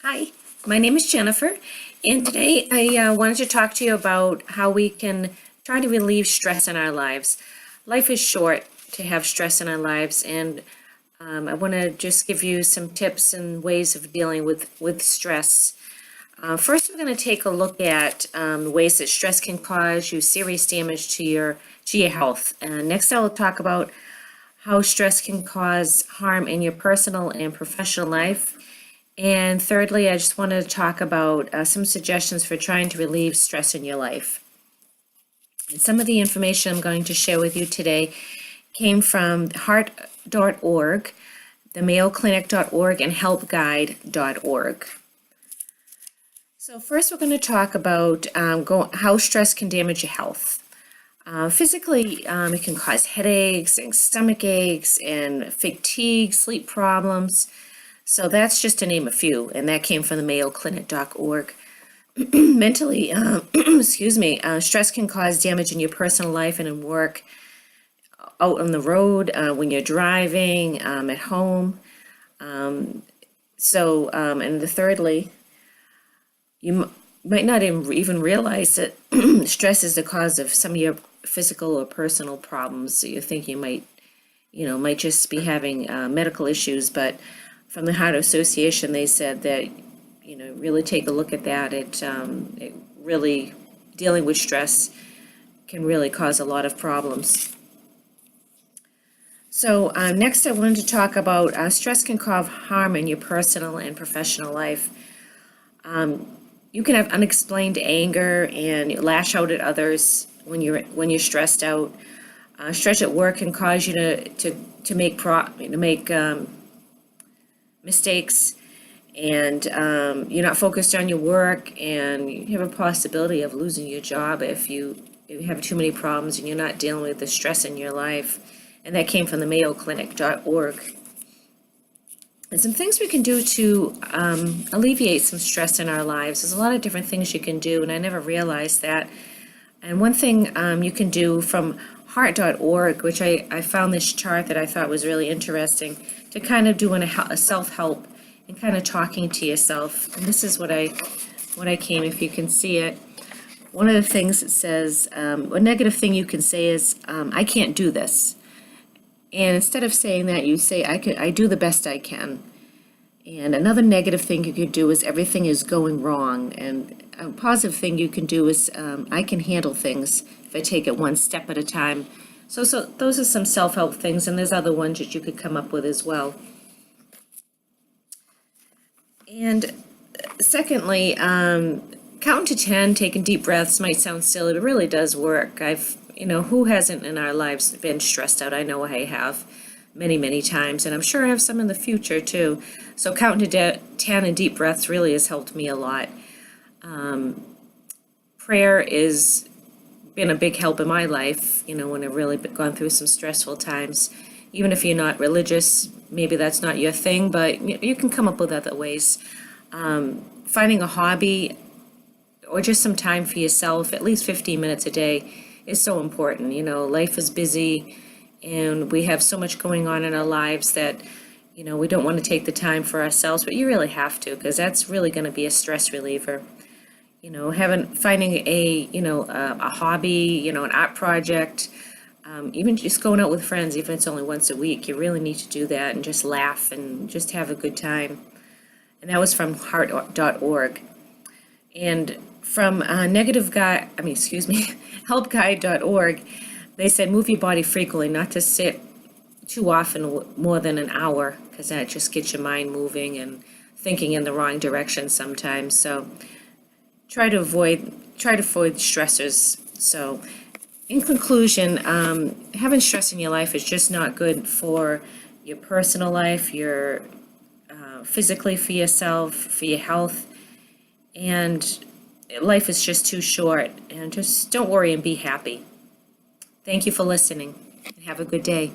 Hi, my name is Jennifer, and today I wanted to talk to you about how we can try to relieve stress in our lives. Life is short to have stress in our lives, and I want to just give you some tips and ways of dealing with stress. First, we're going to take a look at ways that stress can cause you serious damage to your health. And next, I will talk about how stress can cause harm in your personal and professional life. And thirdly, I just want to talk about some suggestions for trying to relieve stress in your life. And some of the information I'm going to share with you today came from heart.org, the mayoclinic.org, and helpguide.org. So first we're going to talk about how stress can damage your health. Physically, it can cause headaches and stomach aches and fatigue, sleep problems. So that's just to name a few, and that came from the mayoclinic.org. Mentally, stress can cause damage in your personal life and in work, out on the road, when you're driving, at home. And thirdly, you might not even realize that stress is the cause of some of your physical or personal problems. So you think you might just be having medical issues, but from the Heart Association, they said that, really take a look at that. It really, dealing with stress can really cause a lot of problems. So next I wanted to talk about stress can cause harm in your personal and professional life. You can have unexplained anger and lash out at others when you're stressed out. Stress at work can cause you to make mistakes, and you're not focused on your work, and you have a possibility of losing your job if you have too many problems and you're not dealing with the stress in your life. And that came from the mayoclinic.org. And some things we can do to alleviate some stress in our lives. There's a lot of different things you can do, and I never realized that. And one thing you can do from heart.org, which I found this chart that I thought was really interesting, to kind of doing a self-help and kind of talking to yourself. And this is what I came, if you can see it. One of the things it says, a negative thing you can say is, I can't do this. And instead of saying that, you say, I do the best I can. And another negative thing you could do is, everything is going wrong. And a positive thing you can do is, I can handle things if I take it one step at a time. So those are some self-help things, and there's other ones that you could come up with as well. And secondly, counting to 10, taking deep breaths might sound silly, but it really does work. Who hasn't in our lives been stressed out? I know I have many, many times, and I'm sure I have some in the future too. So counting to 10 and deep breaths really has helped me a lot. Prayer is been a big help in my life, when I've really gone through some stressful times. Even if you're not religious, maybe that's not your thing, but you can come up with other ways. Finding a hobby or just some time for yourself, at least 15 minutes a day, is so important. Life is busy, and we have so much going on in our lives that, we don't want to take the time for ourselves, but you really have to, because that's really going to be a stress reliever. Finding a hobby, an art project, even just going out with friends, even if it's only once a week, you really need to do that and just laugh and just have a good time. And that was from heart.org. And from helpguide.org, they said move your body frequently, not to sit too often, more than an hour, because that just gets your mind moving and thinking in the wrong direction sometimes. So try to avoid stressors. So in conclusion, having stress in your life is just not good for your personal life, your physically, for yourself, for your health, and life is just too short. And just don't worry and be happy. Thank you for listening, and have a good day.